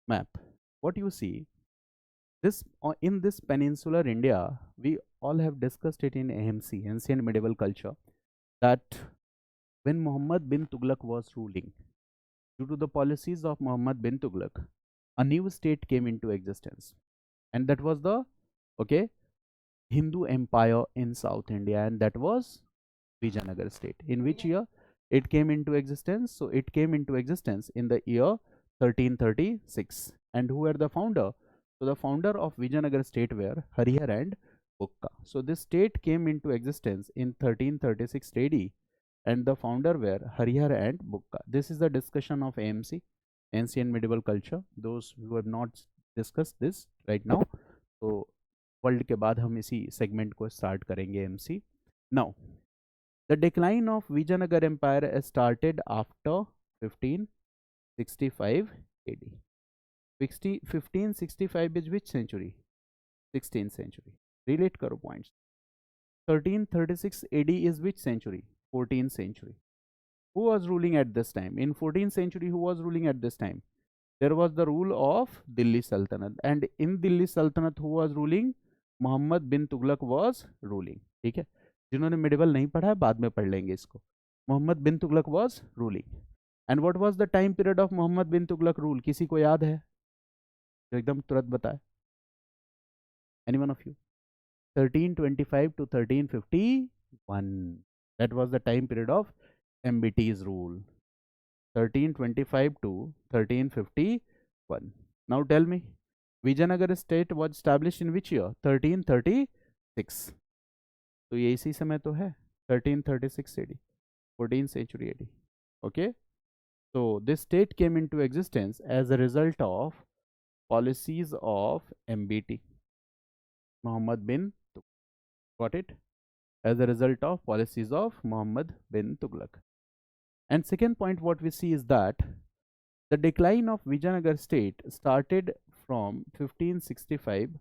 map, what you see, this in this peninsular India, we all have discussed it in AMC, ancient medieval culture, that when Muhammad bin Tughlaq was ruling, due to the policies of Muhammad bin Tughlaq, a new state came into existence, and that was the okay Hindu empire in South India, and that was Vijayanagar state. In which year it came into existence? So it came into existence in the year 1336. And who were the founder? So the founder of Vijayanagar state were Harihar and Bukka. So this state came into existence in 1336 AD, and the founder were Harihar and Bukka. This is the discussion of AMC, ancient medieval culture. Those who have not discussed this right now, so world के बाद हम इसी segment को start करेंगे MC. Now the decline of Vijayanagar empire started after 1565 AD. 1565 is which century? 16th century. Relate करो points. 1336 AD is which century? 14th century. Who was ruling at this time? In 14th century, who was ruling at this time? There was the rule of Delhi Sultanate, and in Delhi Sultanate who was ruling? Mohammad bin Tughlaq was ruling. ठीक है, जिन्होंने medieval नहीं पढ़ा है बाद में पढ़ लेंगे इसको. Mohammad bin Tughlaq was ruling. And what was the time period of Mohammad bin Tughlaq rule? किसी को याद है जो एकदम तुरंत बताए? Anyone of you? 1325 to 1351. that was the time period of MBT's rule. 1325 to 1351. now tell me, Vijayanagar state was establish in which year? 1336. तो ये इसी समय तो है 1336 AD, 14th century AD. okay, so this state came into existence as a result of policies of MBT, Muhammad bin Tughlaq. got it? As a result of policies of Muhammad bin Tughlaq. And second point what we see is that the decline of Vijayanagar state started from 1565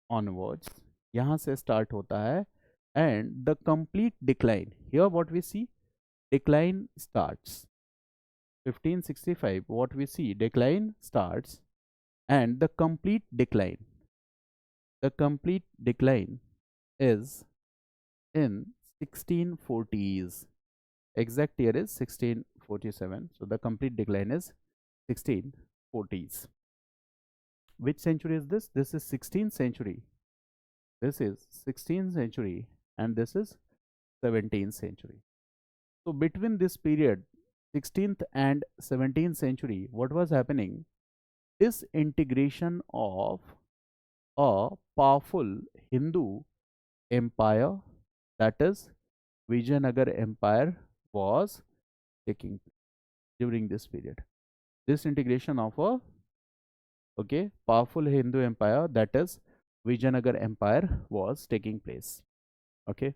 onwards. यहाँ से start होता है, and the complete decline, here what we see, decline starts 1565. what we see, decline starts, and the complete decline is in 1640s. exact year is 1647. so the complete decline is 1640s. which century is this? This is 16th century. This is 16th century, and this is 17th century. So between this period, 16th and 17th century, what was happening? Disintegration of a powerful Hindu empire, that is Vijayanagar Empire, was taking place during this period. Disintegration of a powerful Hindu empire, that is Vijayanagar Empire, was taking place. Okay,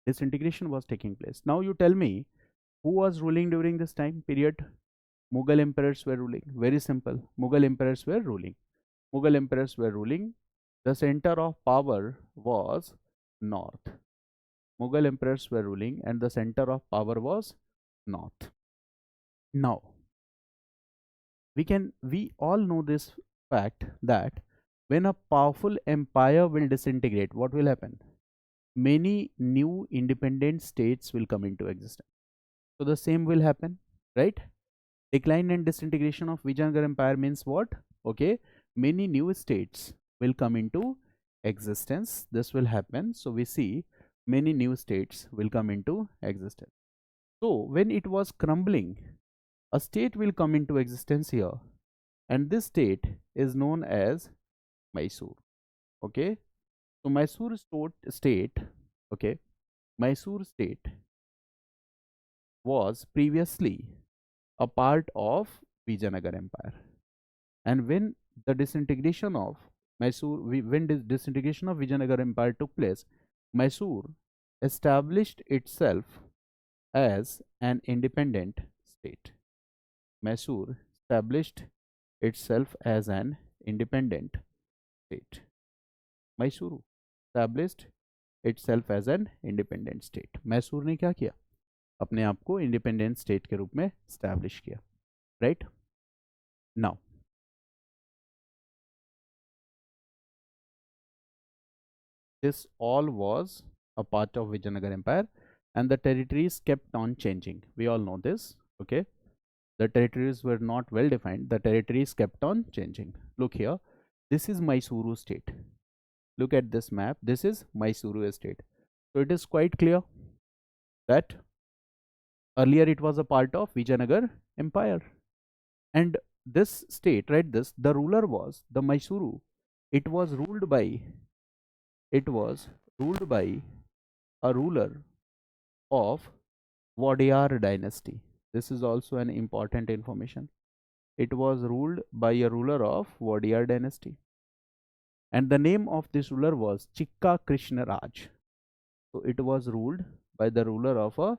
disintegration was taking place. Now you tell me, who was ruling during this time period? Mughal emperors were ruling. Very simple. Mughal emperors were ruling. Mughal emperors were ruling. The center of power was north. Mughal emperors were ruling, and the center of power was north. Now we all know this fact that when a powerful empire will disintegrate, what will happen? Many new independent states will come into existence. So the same will happen, right? Decline and disintegration of Vijayanagar Empire means what? Okay, many new states will come into existence. This will happen. So we see many new states will come into existence. So when it was crumbling, a state will come into existence here, and this state is known as Mysore. Okay, so Mysore state, okay, Mysore state was previously a part of Vijayanagar Empire, and when the disintegration of disintegration of Vijayanagar Empire took place, Mysore established itself as an independent state. Mysore established itself as an independent state. Mysore established itself as an independent state. Mysore ने क्या किया? अपने आप को independent state के रूप में establish किया, right? Now, this all was a part of Vijayanagar Empire, and the territories kept on changing. We all know this. Okay, the territories were not well defined. The territories kept on changing. Look here, this is Mysuru state. Look at this map. This is Mysuru state. So it is quite clear that earlier it was a part of Vijayanagar Empire, and this state, right? This the ruler was the Mysuru. It was ruled by it was ruled by a ruler of Wadiyar dynasty. This is also an important information. It was ruled by a ruler of Wadiyar dynasty, and the name of this ruler was Chikka Krishna Raj. So it was ruled by the ruler of a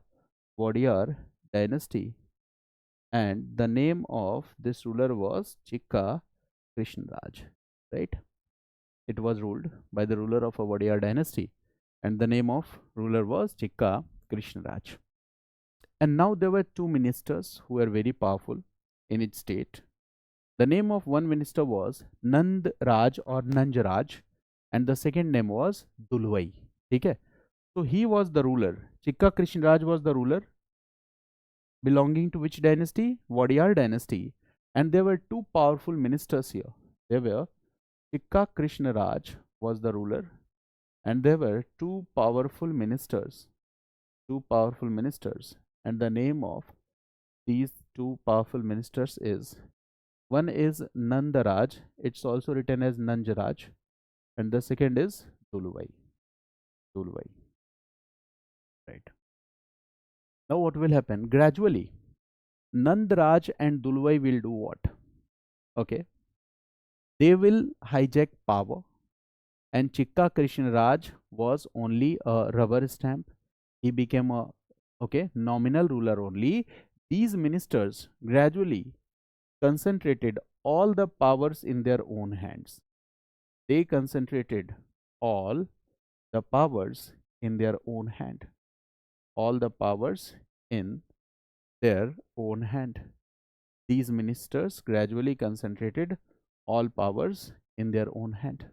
Wadiyar dynasty, and the name of this ruler was Chikka Krishna Raj. Right? It was ruled by the ruler of a Wadiyar dynasty, and the name of ruler was Chikka Krishna Raj. And now there were two ministers who were very powerful in each state. The name of one minister was Nand Raj or Nanjaraj, and the second name was Dulwai. Okay? So he was the ruler. Chikka Krishna Raj was the ruler belonging to which dynasty? Wadiyar dynasty. And there were two powerful ministers here. There were Chikka Krishna Raj was the ruler, and there were two powerful ministers. And the name of these two powerful ministers is, one is Nandaraj, it's also written as Nanjaraj, and the second is Dulwai. Right. Now what will happen? Gradually, Nandaraj and Dulwai will do what? Okay. They will hijack power, and Chikka Krishna Raj was only a rubber stamp. He became a nominal ruler only. These ministers gradually concentrated all the powers in their own hands. They concentrated all the powers in their own hand. All the powers in their own hand. These ministers gradually concentrated all powers in their own hand.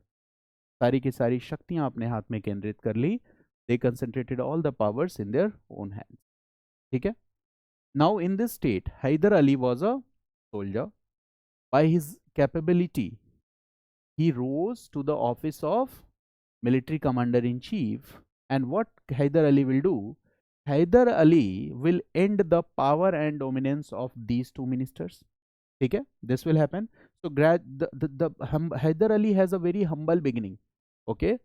सारी की सारी शक्तियां अपने हाथ में केंद्रित कर ली. They concentrated all the powers in their own hands. ठीक है? Now in this state, Hyder Ali was a soldier. By his capability, he rose to the office of military commander-in-chief. And what Hyder Ali will do? Hyder Ali will end the power and dominance of these two ministers. Okay, this will happen. So Hyder Ali has a very humble beginning. Okay,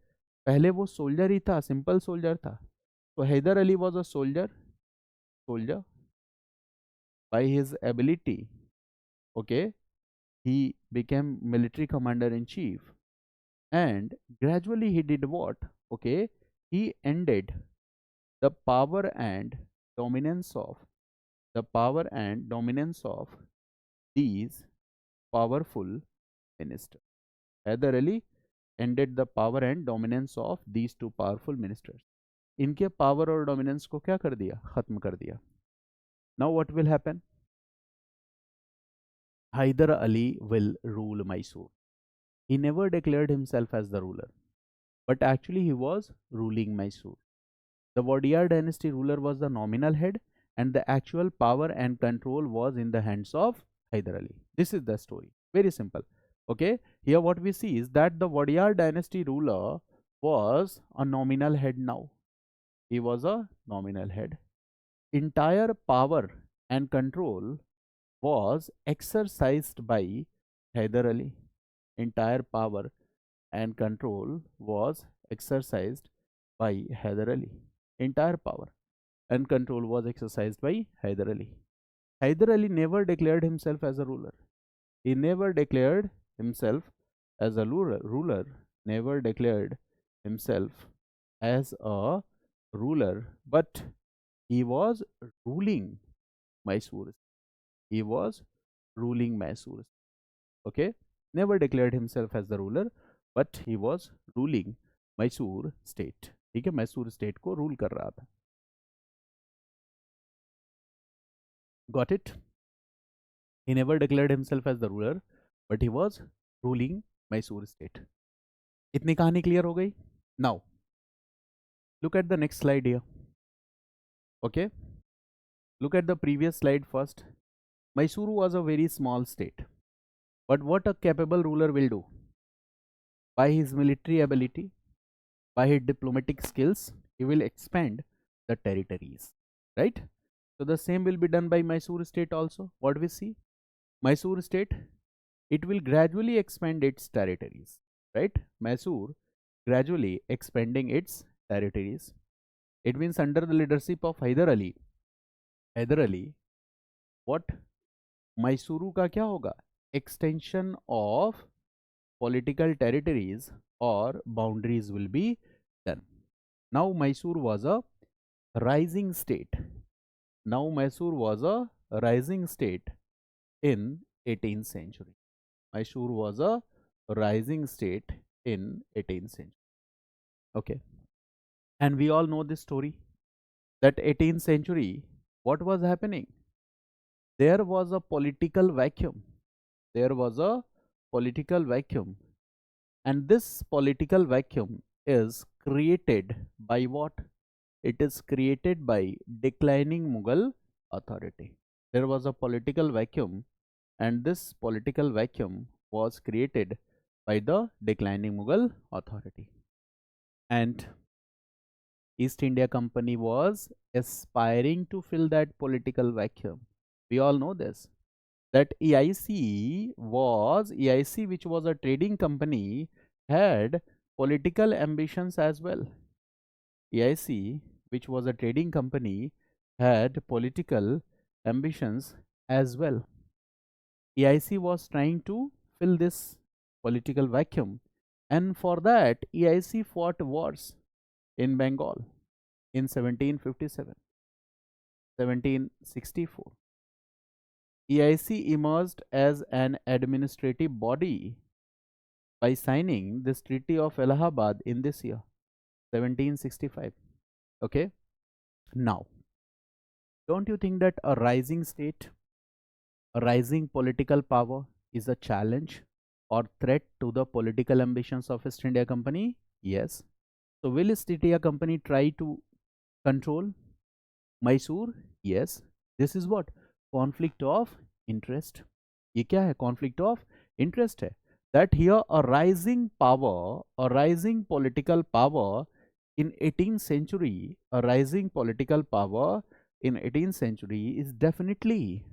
पहले वो soldier ही था, simple soldier था. So Hyder Ali was a soldier. By his ability, okay, he became military commander-in-chief, and gradually he did what? Okay, he ended the power and dominance of these powerful ministers. Hyder Ali ended the power and dominance of these two powerful ministers. इनके power और dominance को क्या कर दिया? खत्म कर दिया. Now what will happen? Hyder Ali will rule Mysore. He never declared himself as the ruler, but actually he was ruling Mysore. The Wadiyar dynasty ruler was the nominal head, and the actual power and control was in the hands of Hyder Ali. This is the story. Very simple. Okay, here what we see is that the Wadiyar dynasty ruler was a nominal head now. He was a nominal head. Entire power and control was exercised by Hyder Ali. Entire power and control was exercised by Hyder Ali. Entire power and control was exercised by Hyder Ali. Hyder Ali never declared himself as a ruler. He never declared himself as a ruler, never declared himself as a ruler, but he was ruling Mysore. He was ruling Mysore. Okay, never declared himself as the ruler, but he was ruling Mysore state. ठीक है, Mysore state को rule कर रहा था. Got it? He never declared himself as the ruler, but he was ruling Mysore state. इतनी कहानी clear हो गई? Now, look at the next slide here. Okay, look at the previous slide first. Mysore was a very small state, but what a capable ruler will do? By his military ability, by his diplomatic skills, he will expand the territories, right? So the same will be done by Mysore state also. What we see? Mysore state, it will gradually expand its territories, right? Mysore gradually expanding its territories. It means under the leadership of Hyder Ali. Hyder Ali, what? Mysuru का क्या होगा? Extension of political territories or boundaries will be done. Now Mysore was a rising state. Now Mysore was a rising state in 18th century. Mysore was a rising state in 18th century. Okay. And we all know this story that 18th century, what was happening? There was a political vacuum. There was a political vacuum. And this political vacuum is created by what? It is created by declining Mughal authority. There was a political vacuum, and this political vacuum was created by the declining Mughal authority. And East India Company was aspiring to fill that political vacuum. We all know this. That EIC, which was a trading company, had political ambitions as well. EIC, which was a trading company, had political ambitions as well. EIC was trying to fill this political vacuum, and for that EIC fought wars in Bengal in 1757, 1764. EIC emerged as an administrative body by signing this Treaty of Allahabad in this year, 1765. Okay. Now, don't you think that a rising state, a rising political power is a challenge or threat to the political ambitions of East India Company? Yes. So will East India Company try to control Mysore? Yes. This is what? Conflict of interest. ये क्या है? Conflict of interest है. That here a rising power, a rising political power in 18th century, a rising political power in 18th century is definitely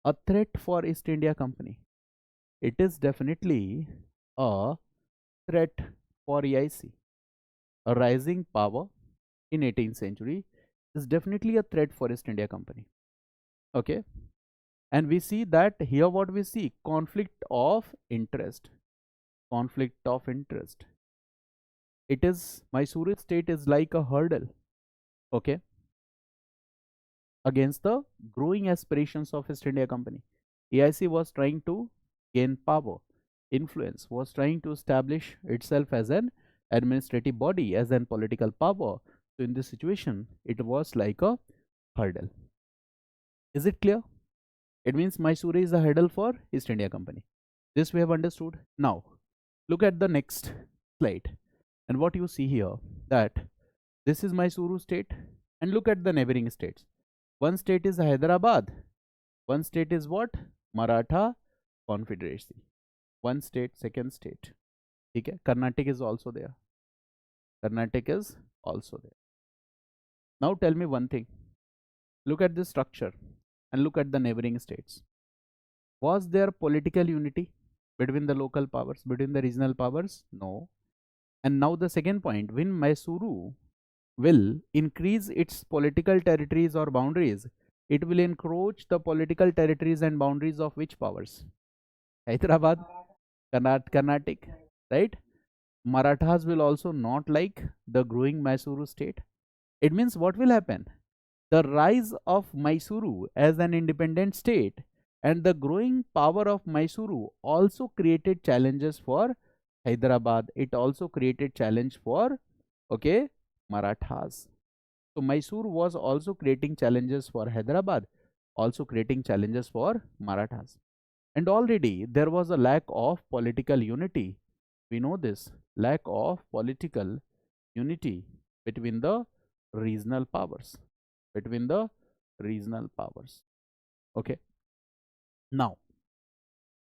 a threat for East India Company. It is definitely a threat for EIC. A rising power in 18th century is definitely a threat for East India Company. Okay. And we see that here what we see, conflict of interest. Conflict of interest. It is, Mysore state is like a hurdle, okay, against the growing aspirations of East India Company. EIC was trying to gain power, influence, was trying to establish itself as an administrative body, as an political power. So in this situation, it was like a hurdle. Is it clear? It means Mysore is a hurdle for East India Company. This we have understood. Now, look at the next slide. And what you see here, that this is Mysore state, and look at the neighboring states. One state is Hyderabad. One state is what? Maratha Confederacy. One state, second state. Okay. Karnataka is also there. Karnataka is also there. Now tell me one thing. Look at this structure and look at the neighboring states. Was there political unity between the local powers, between the regional powers? No. And now the second point, when Mysuru will increase its political territories or boundaries, it will encroach the political territories and boundaries of which powers? Hyderabad, Karnataka, right? Marathas will also not like the growing Mysuru state. It means what will happen? The rise of Mysuru as an independent state and the growing power of Mysuru also created challenges for Hyderabad. It also created challenge for, okay, Marathas. So Mysore was also creating challenges for Hyderabad, also creating challenges for Marathas. And already there was a lack of political unity. We know this, lack of political unity between the regional powers. Between the regional powers. Okay. Now,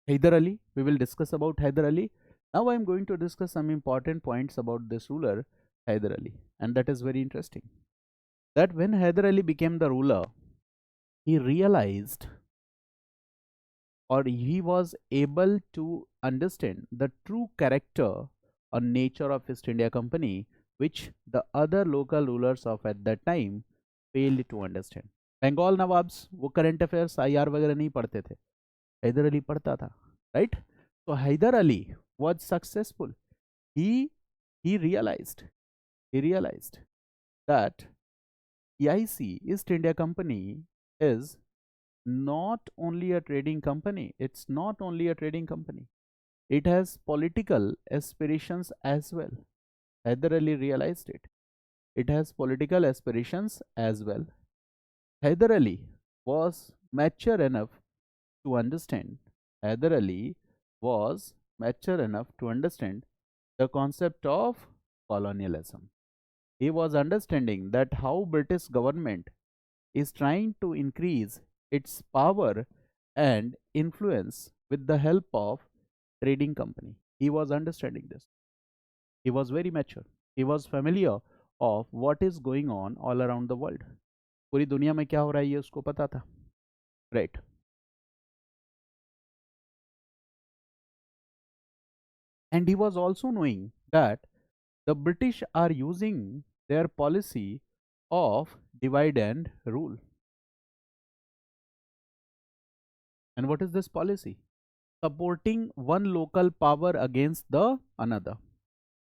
Hyder Ali, we will discuss about Hyder Ali. Now I am going to discuss some important points about this ruler, Hyder Ali. And that is very interesting. That when Hyder Ali became the ruler, he realized, or he was able to understand the true character or nature of East India Company, which the other local rulers of at that time failed to understand. Bengal nawabs वो current affairs IR वगैरह नहीं पढ़ते थे, हैदर अली पढ़ता था, right? तो Haider Ali was successful. He realized that EIC, East India Company, is not only a trading company. It's not only a trading company. It has political aspirations as well. Hyder Ali realized it. It has political aspirations as well. Hyder Ali was mature enough to understand. Hyder Ali was mature enough to understand the concept of colonialism. He was understanding that how British government is trying to increase its power and influence with the help of trading company. He was understanding this. He was very mature. He was familiar of what is going on all around the world. पूरी दुनिया में क्या हो रहा है ये उसको पता था, right? And he was also knowing that the British are using their policy of divide and rule. And what is this policy? Supporting one local power against the another.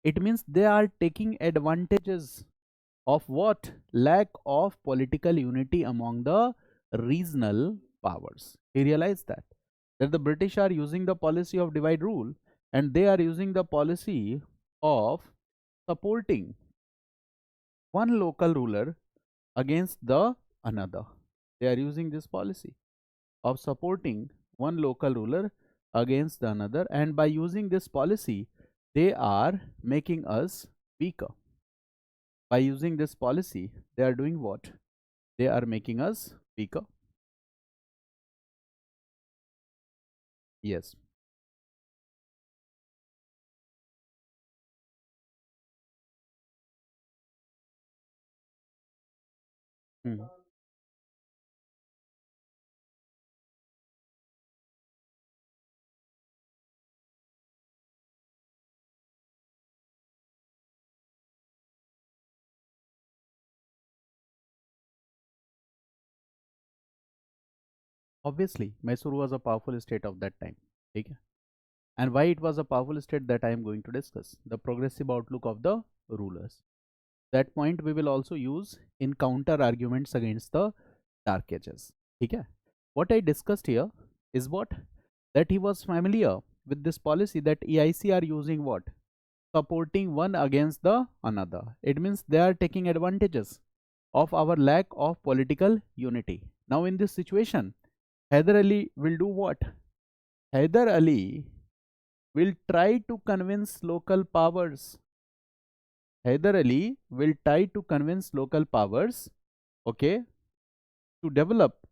It means they are taking advantages of what? Lack of political unity among the regional powers. He realized that the British are using the policy of divide rule, and they are using the policy of supporting one local ruler against the another. They are using this policy of supporting one local ruler against the another, and by using this policy they are making us weaker. By using this policy they are doing what? They are making us weaker. Yes. Hmm. Obviously Mysore was a powerful state of that time. Okay. And why it was a powerful state, that I am going to discuss. The progressive outlook of the rulers. That point we will also use in counter arguments against the dark ages. Okay. What I discussed here is what? That he was familiar with this policy that EIC are using what? Supporting one against the another. It means they are taking advantages of our lack of political unity. Now in this situation, Hyder Ali will do what? Hyder Ali will try to convince local powers. Hyder Ali will try to convince local powers, okay, to develop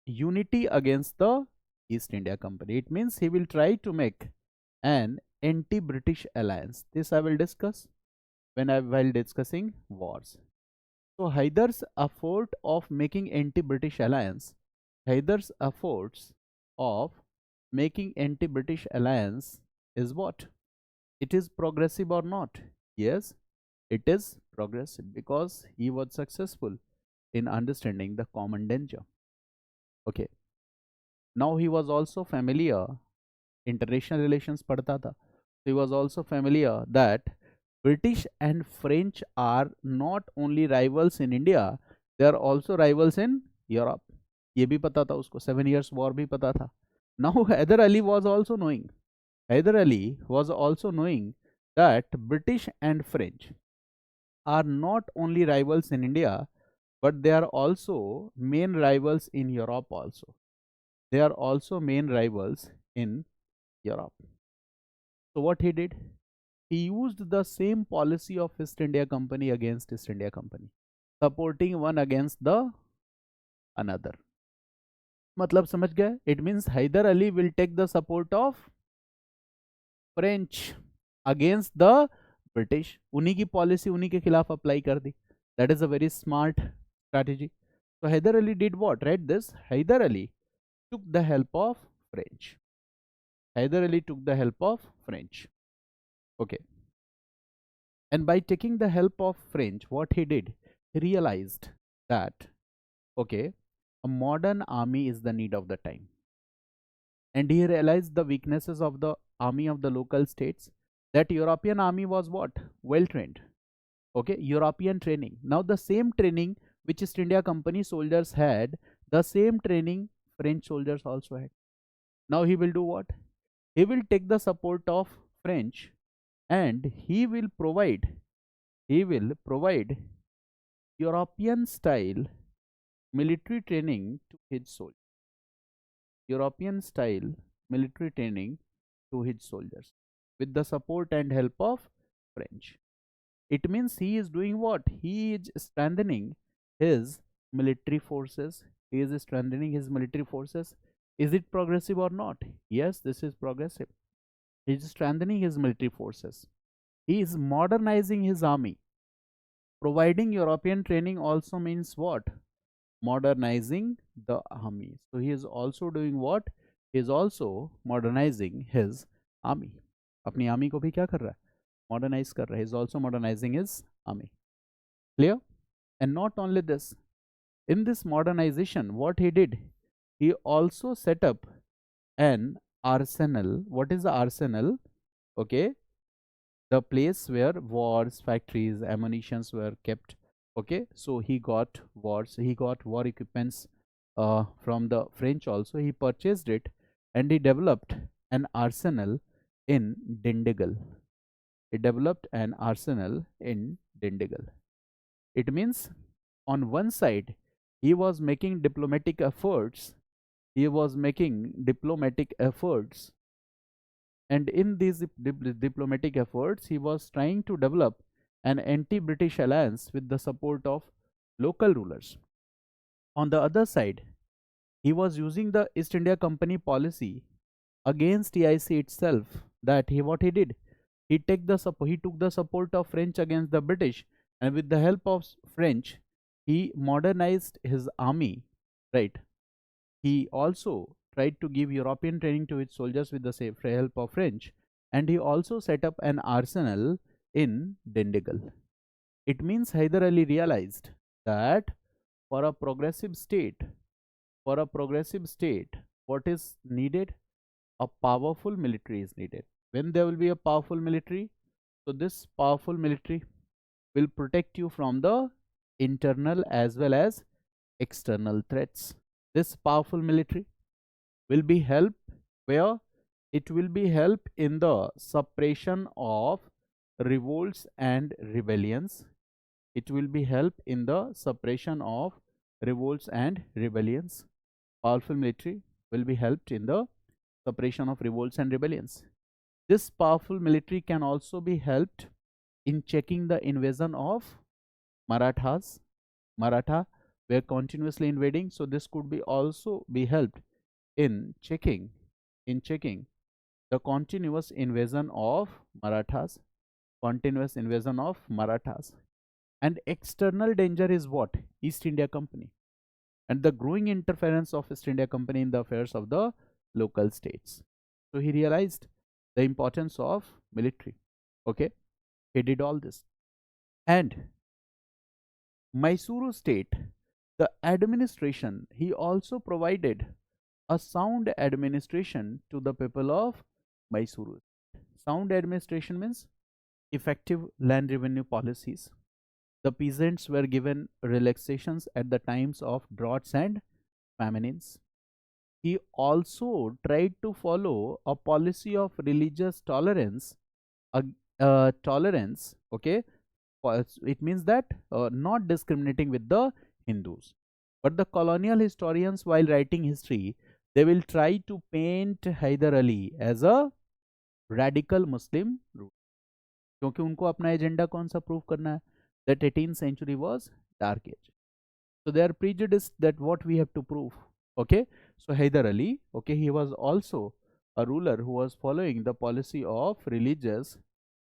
unity against the East India Company. It means he will try to make an anti-British alliance. This I will discuss while discussing wars. So Hyder's effort of making anti-British alliance, Hyder's efforts of making anti-British alliance is what? It is progressive or not? Yes, it is progressive because he was successful in understanding the common danger. Okay. Now he was also familiar, international relations padhta tha. He was also familiar that British and French are not only rivals in India, they are also rivals in Europe. ये भी पता था उसको, 7 years war भी पता था. Now Hyder Ali was also knowing. Hyder Ali was also knowing that British and French are not only rivals in India, but they are also main rivals in Europe also. They are also main rivals in Europe. So what he did? He used the same policy of East India Company against East India Company, supporting one against the another. मतलब समझ गए? It means Hyder Ali will take the support of French against the British. उन्हीं की policy उन्हीं के खिलाफ apply कर दी. That is a very smart strategy. So Hyder Ali did what? Read this. Hyder Ali took the help of French. Hyder Ali took the help of French. Okay. And by taking the help of French, what he did, he realized that, okay, a modern army is the need of the time. And he realized the weaknesses of the army of the local states. That European army was what? Well trained. Okay, European training. Now the same training which East India Company soldiers had, the same training French soldiers also had. Now he will do what? He will take the support of French and he will provide European style military training to his soldiers. European style military training to his soldiers with the support and help of French. It means he is doing what? He is strengthening his military forces. He is strengthening his military forces. Is it progressive or not? Yes, this is progressive. He is strengthening his military forces. He is modernizing his army. Providing European training also means what? Modernizing the army. So he is also doing what? He is also modernizing his army. अपनी army को भी क्या कर रहा है? Modernize कर रहा है. He is also modernizing his army. Clear? And not only this, in this modernization, what he did, he also set up an arsenal. What is the arsenal? Okay, the place where wars, factories, ammunitions were kept. Okay, so he got war equipments from the French also. He purchased it and he developed an arsenal in Dindigul. He developed an arsenal in Dindigul. It means on one side he was making diplomatic efforts. And in these diplomatic efforts, he was trying to develop an anti-British alliance with the support of local rulers. On the other side, he was using the East India Company policy against EIC itself. That what he did, he took the support of French against the British, and with the help of French, he modernized his army. Right. He also tried to give European training to his soldiers with the help of French, and he also set up an arsenal in Dindigul. It means Hyder Ali realized that for a progressive state, what is needed? A powerful military is needed. When there will be a powerful military, so this powerful military will protect you from the internal as well as external threats. This powerful military will be help where? It will be help in the suppression of revolts and rebellions. It will be help in the suppression of revolts and rebellions. Powerful military will be helped in the suppression of revolts and rebellions. This powerful military can also be helped in checking the invasion of Marathas. Maratha were continuously invading, so this could be also be helped in checking the continuous invasion of Marathas. And external danger is what? East India Company and the growing interference of East India Company in the affairs of the local states. So he realized the importance of military. Okay, he did all this. And Mysore state, the administration, he also provided a sound administration to the people of Mysore. Sound administration means effective land revenue policies. The peasants were given relaxations at the times of droughts and famines. He also tried to follow a policy of religious tolerance. Okay, it means that not discriminating with the Hindus. But the colonial historians, while writing history, they will try to paint Hyder Ali as a radical Muslim ruler, क्योंकि उनको अपना agenda कौन सा prove करना है, that 18th century was dark age. So they are prejudiced that what we have to prove. Okay, so Hyder Ali, okay, he was also a ruler who was following the policy of religious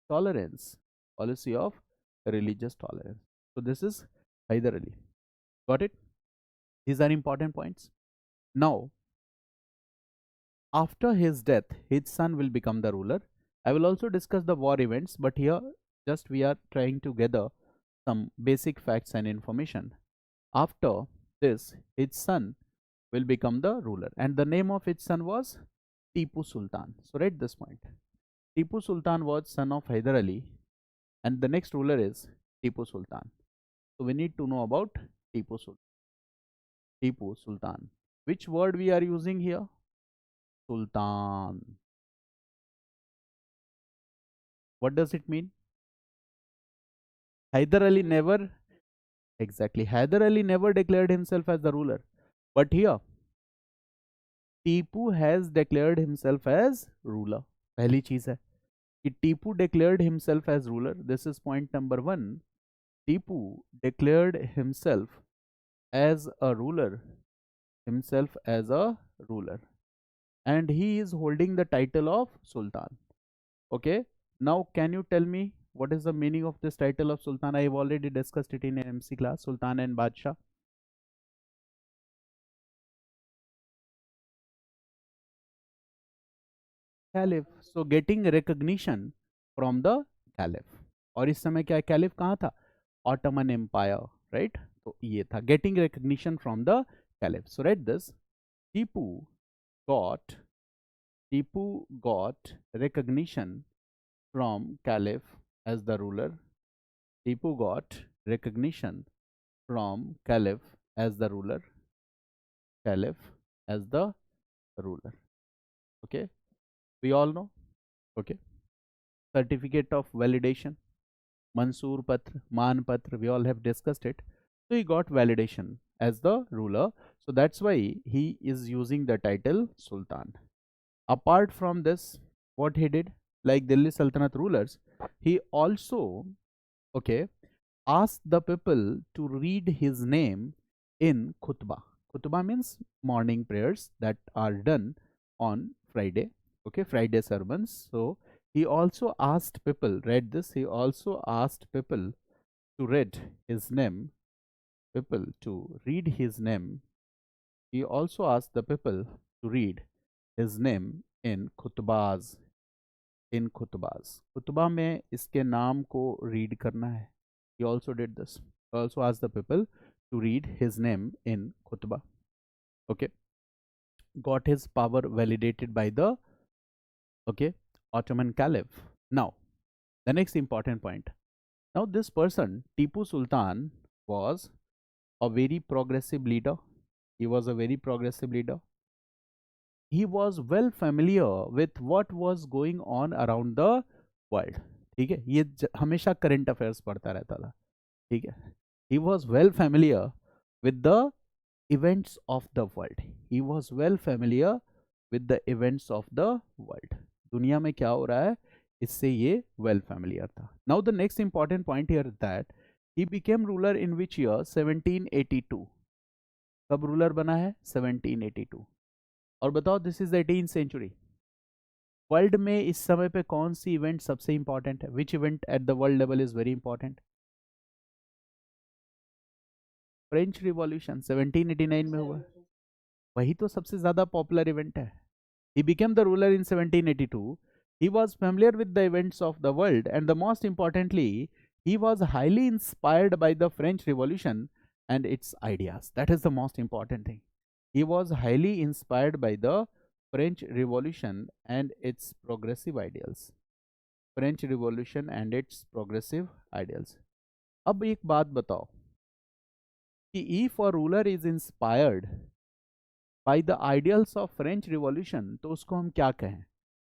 tolerance, policy of religious tolerance. So this is Hyder Ali. Got it? These are important points. Now, after his death, his son will become the ruler. I will also discuss the war events, but here just we are trying to gather some basic facts and information. After this, his son will become the ruler, and the name of his son was Tipu Sultan. So write this point. Tipu Sultan was son of Hyder Ali, and the next ruler is Tipu Sultan. So we need to know about Tipu Sultan. Tipu Sultan. Which word we are using here? Sultan. What does it mean? Hyder Ali never, exactly, Hyder Ali never declared himself as the ruler. But here, Tipu has declared himself as ruler. पहली चीज है कि Tipu declared himself as ruler. This is point number 1. Tipu declared himself as a ruler. Himself as a ruler. And he is holding the title of Sultan. Okay. Now, can you tell me what is the meaning of this title of Sultan? I have already discussed it in MC class, Sultan and Badshah. Caliph. So getting recognition from the caliph. और इस समय क्या caliph कहाँ था? Ottoman Empire, right? तो ये था getting recognition from the caliph. So write this. Tipu got recognition from caliph as the ruler. Tipu got recognition from caliph as the ruler. Caliph as the ruler. Okay, we all know. Okay, certificate of validation, Mansoor Patra, Man Patra, we all have discussed it. So he got validation as the ruler. So that's why he is using the title Sultan. Apart from this, what he did, like Delhi Sultanate rulers, he also, okay, asked the people to read his name in khutbah. Khutbah means morning prayers that are done on Friday. Okay, Friday sermons. So he also asked people, read this, he also asked people to read his name, people to read his name. He also asked the people to read his name in khutbahs. In khutbahs. Khutbah में इसके नाम को read करना है. He also did this. He also asked the people to read his name in khutbah. Okay. Got his power validated by the, okay, Ottoman Caliph. Now, the next important point. Now, this person, Tipu Sultan, was a very progressive leader. He was a very progressive leader. He was well familiar with what was going on around the world. ठीक है, ये हमेशा current affairs पढ़ता रहता था. ठीक है, he was well familiar with the events of the world. He was well familiar with the events of the world. दुनिया में क्या हो रहा है, इससे ये well familiar था. Now the next important point here is that he became ruler in which year? 1782. कब रूलर बना है? 1782. और बताओ, this is 18th century. World में इस समय पे कौन सी इवेंट सबसे इंपॉर्टेंट है? Which event at the world level is very important? French revolution 1789 में हुआ. वही तो सबसे ज्यादा पॉपुलर इवेंट है. He became the ruler in 1782. He was familiar with the events of the world, and the most importantly, he was highly inspired by the French Revolution and its ideas. That is the most important thing. He was highly inspired by the French Revolution and its progressive ideals. French Revolution and its progressive ideals. अब एक बात बताओ कि if a ruler is inspired by the ideals of French Revolution, तो उसको हम क्या कहें?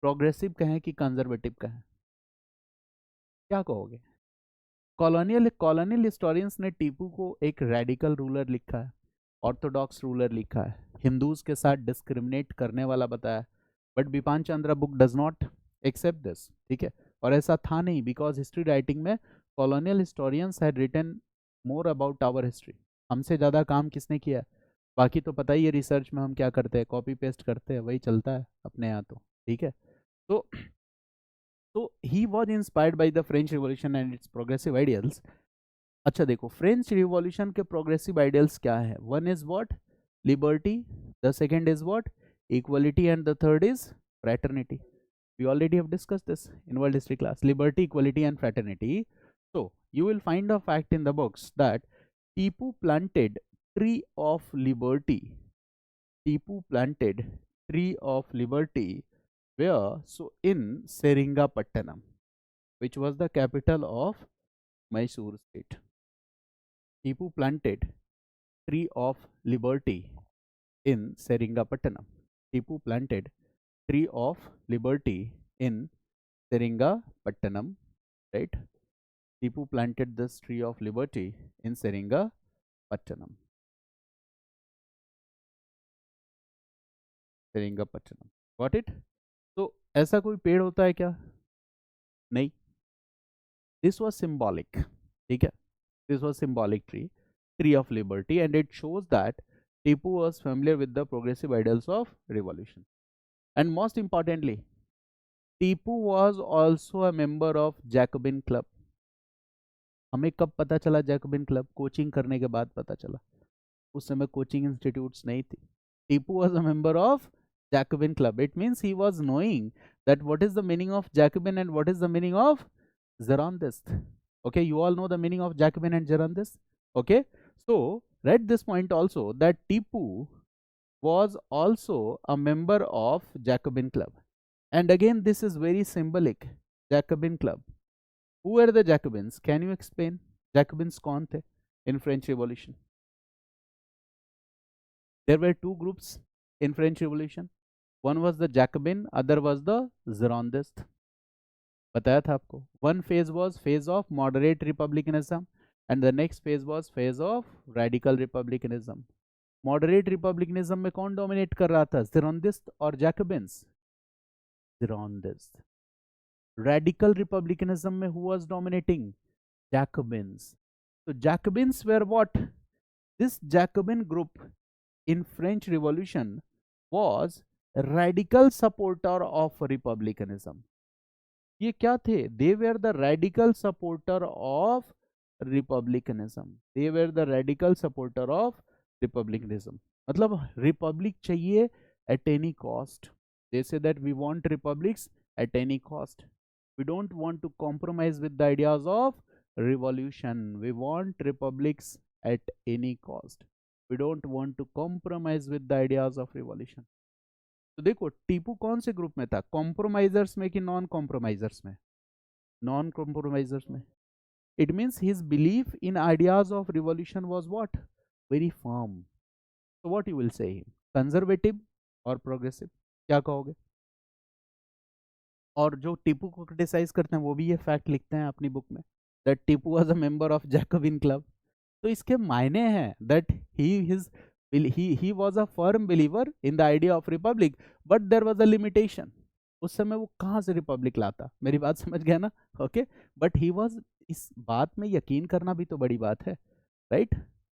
प्रोग्रेसिव कहें कि कंजर्वेटिव कहें? क्या कहोगे? कॉलोनियल हिस्टोरियंस ने टीपू को एक रेडिकल रूलर लिखा है. ऑर्थोडॉक्स रूलर लिखा है, हिंदूज के साथ डिस्क्रिमिनेट करने वाला बताया, but Bipan Chandra book does not accept this, ठीक है। और ऐसा था नहीं, बिकॉज हिस्ट्री राइटिंग में colonial historians had written more about our history. हमसे ज़्यादा काम किसने किया? बाकी तो पता ही है रिसर्च में हम क्या करते हैं, कॉपी पेस्ट करते हैं, वही चलता है अपने यहाँ तो, ठीक है। तो he was inspired by the French revolution and it's progressive ideals. अच्छा देखो, फ्रेंच रिवॉल्यूशन के प्रोग्रेसिव आइडियल्स क्या है? One is what? Liberty, the second is what? Equality, and the third is fraternity. We already have discussed this in world history class: liberty, equality, and fraternity. So you will find a fact in the books that Tipu planted tree of liberty. Tipu planted tree of liberty where? So in Seringapatanam, which was the capital of Mysore state. Tipu planted tree of liberty in Seringapatanam. Tipu planted tree of liberty in Seringapatanam, right? Tipu planted this tree of liberty in Seringapatanam. Seringapatanam. Got it? तो ऐसा कोई पेड़ होता है क्या? नहीं. This was symbolic. ठीक है? This was symbolic tree of liberty, and it shows that Tipu was familiar with the progressive ideals of revolution. And most importantly, Tipu was also a member of Jacobin Club. हमें कब पता चला Jacobin club? Coaching करने के बाद पता चला, उस समय कोचिंग इंस्टीट्यूट्स नहीं थी. Tipu was a member of Jacobin club. It means he was knowing that what is the meaning of Jacobin and what is the meaning of Girondist. Okay, you all know the meaning of Jacobin and Girondist. Okay, so read this point also, that Tipu was also a member of Jacobin Club. And again, this is very symbolic. Jacobin Club. Who were the Jacobins? Can you explain? Jacobins कौन थे in French Revolution? There were two groups in French Revolution. One was the Jacobin, other was the Girondist. बताया था आपको. One phase was phase of moderate republicanism, and the next phase was phase of radical republicanism. Moderate republicanism में कौन dominate कर रहा था? Girondist और Jacobins? Girondist. Radical republicanism में who was dominating? Jacobins. So Jacobins were what? This Jacobin group in French Revolution was radical supporter of republicanism. ये क्या थे? They were the radical supporter of republicanism. They were the radical supporter of republicanism. मतलब republic चाहिए at any cost. They say that we want republics at any cost. We don't want to compromise with the ideas of revolution. We want republics at any cost. We don't want to compromise with the ideas of revolution. तो देखो, टीपू कौन से group में था? कॉम्प्रोमाइजर्स में कि non कॉम्प्रोमाइजर्स में? Non कॉम्प्रोमाइजर्स में. It means his belief in ideas of revolution was what? Very firm. So what you will say him? Conservative or progressive? क्या कहोगे? और जो टीपू को क्रिटिसाइज करते हैं वो भी ये फैक्ट लिखते हैं अपनी बुक में, that Tipu was a member of Jacobin club. तो इसके मायने हैं that he was a firm believer in the idea of republic, but there was a limitation. उस समय वो कहाँ से रिपब्लिक लाता? मेरी बात समझ गया ना? ओके, बट ही वाज, इस बात में यकीन करना भी तो बड़ी बात है, right?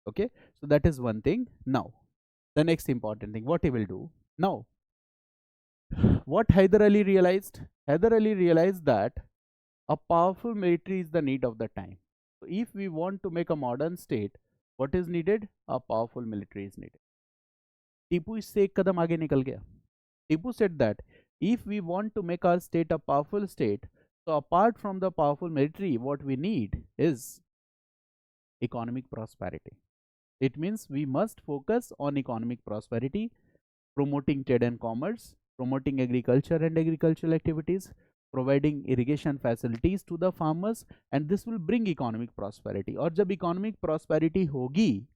Okay, so that is one thing. Now the next important thing, what he will do now, what Hyder Ali realized? Hyder Ali realized that a powerful military is the need of the time. So if we want to make a modern state, what is needed? A powerful military is needed. Tipu इससे एक कदम आगे निकल गया. Tipu said that if we want to make our state a powerful state, so apart from the powerful military, what we need is economic prosperity. It means we must focus on economic prosperity, promoting trade and commerce, promoting agriculture and agricultural activities, providing irrigation facilities to the farmers, and this will bring economic prosperity. और जब economic prosperity होगी,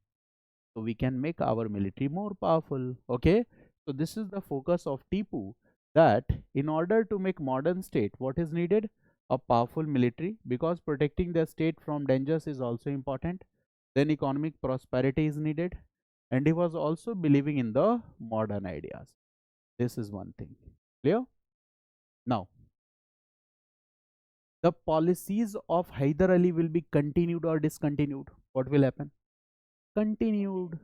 so we can make our military more powerful. Okay, so this is the focus of Tipu, that in order to make modern state, what is needed? A powerful military, because protecting the state from dangers is also important. Then economic prosperity is needed, and he was also believing in the modern ideas. This is one thing. Clear? Now, the policies of Hyder Ali will be continued or discontinued. What will happen? Continued.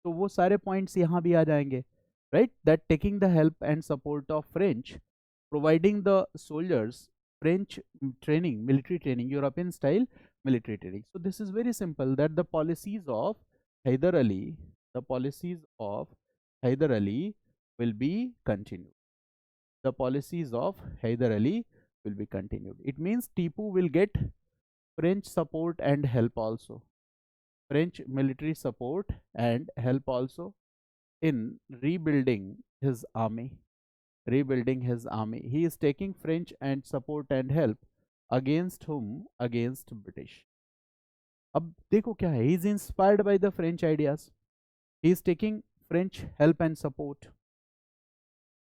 तो वो सारे points यहाँ भी आ जाएंगे, right? That taking the help and support of French, providing the soldiers French training, military training, European style military training. So this is very simple, that the policies of Hyder Ali, the policies of Hyder Ali will be continued. The policies of Hyder Ali will be continued. It means Tipu will get French support and help also. French military support and help also in rebuilding his army. Rebuilding his army. He is taking French and support and help against whom? Against British. अब देखो क्या है, he is inspired by the French ideas. He is taking French help and support.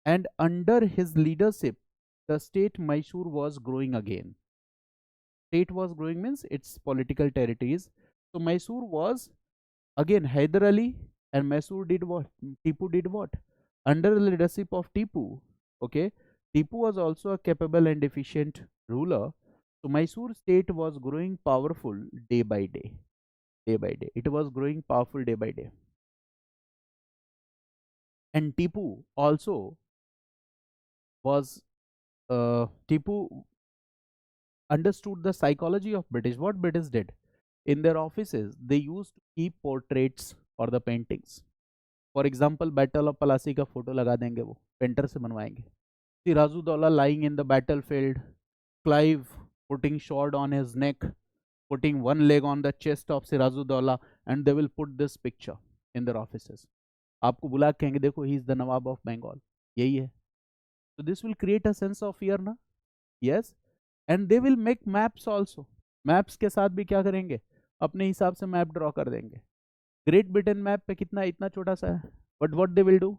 And under his leadership, the state Mysore was growing again. State was growing means its political territories. So Mysore was again Hyder Ali, and Mysore did what? Tipu did what? Under the leadership of Tipu, okay, Tipu was also a capable and efficient ruler. So Mysore state was growing powerful day by day. Day by day. It was growing powerful day by day. And Tipu also was, Tipu understood the psychology of British. What British did? In their offices, they used to keep portraits or the paintings. For example, battle of Plassey का photo लगा देंगे, वो painter से बनवाएंगे. Siraj-ud-Daulah lying in the battlefield, Clive putting sword on his neck, putting one leg on the chest of Sirajuddaulah, and they will put this picture in their offices. आपको बुला के कहेंगे देखो he is the Nawab of Bengal, यही है. So this will create a sense of fear ना. Yes, and they will make maps also. Maps के साथ भी क्या करेंगे? अपने हिसाब से मैप ड्रॉ कर देंगे. ग्रेट ब्रिटेन मैप पे कितना, इतना छोटा सा है. But what they will do,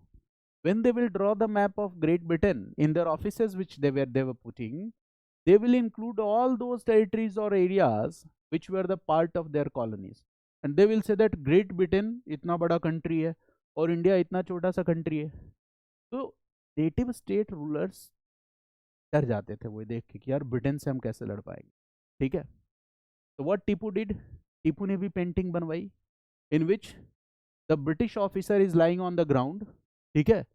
when they will draw the map of Great Britain in their offices which they were putting, they will include all those territories or areas which were the part of their colonies, and they will say that Great Britain इतना बड़ा country है और India इतना छोटा सा country है. तो native state rulers डर जाते थे वो देख के कि यार ब्रिटेन से हम कैसे लड़ पाएंगे. ठीक है. तो व्हाट टीपू डिड, टीपू ने भी पेंटिंग बनवाई in which the British officer is lying on the ground, ठीक है,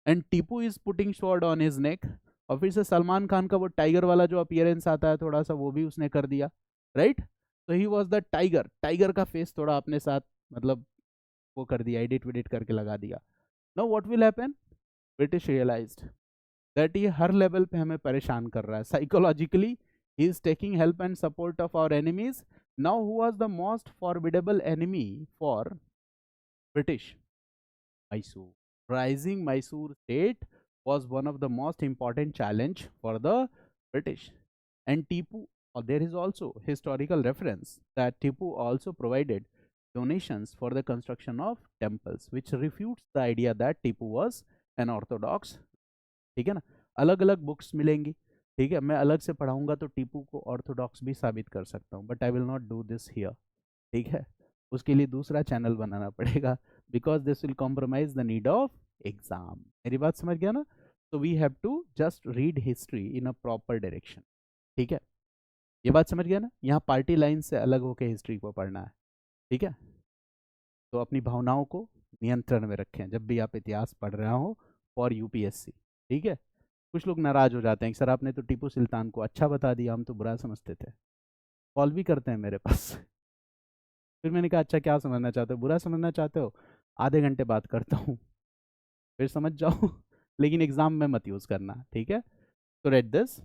and Tipu is putting sword on his neck. और फिर से सलमान खान का वो टाइगर वाला जो अपीयरेंस आता है थोड़ा सा, वो भी उसने कर दिया, राइट. तो he was the tiger. Tiger का फेस थोड़ा अपने साथ मतलब वो कर दिया, एडिट विडिट करके लगा दिया. Now what will happen, British realized that ये हर लेवल पे हमें परेशान कर रहा है psychologically. He is taking help and support of our enemies. Now, who was the most formidable enemy for British? Mysore. Rising Mysore state was one of the most important challenge for the British. And Tipu, there is also historical reference that Tipu also provided donations for the construction of temples, which refutes the idea that Tipu was an orthodox. ठीक है ना. अलग अलग books मिलेंगी, ठीक है, मैं अलग से पढ़ाऊंगा तो टीपू को ऑर्थोडॉक्स भी साबित कर सकता हूँ, but I will not do this here. ठीक है, उसके लिए दूसरा चैनल बनाना पड़ेगा, because this will compromise the need of exam. मेरी बात समझ गया ना. तो we have to just read history in a proper direction. ठीक है, ये बात समझ गया ना. यहाँ पार्टी लाइन से अलग होकर हिस्ट्री को पढ़ना है. ठीक है, तो अपनी भावनाओं को नियंत्रण में रखें जब भी आप इतिहास पढ़ रहे हो फॉर यूपीएससी. ठीक है. कुछ लोग नाराज हो जाते हैं सर आपने तो टीपू सुल्तान को अच्छा बता दिया, हम तो बुरा समझते थे. कॉल भी करते हैं मेरे पास. फिर मैंने कहा अच्छा क्या समझना चाहते हो, बुरा समझना चाहते हो, आधे घंटे बात करता हूँ, फिर समझ जाओ. लेकिन एग्जाम में मत यूज करना. ठीक है. तो रेड दिस.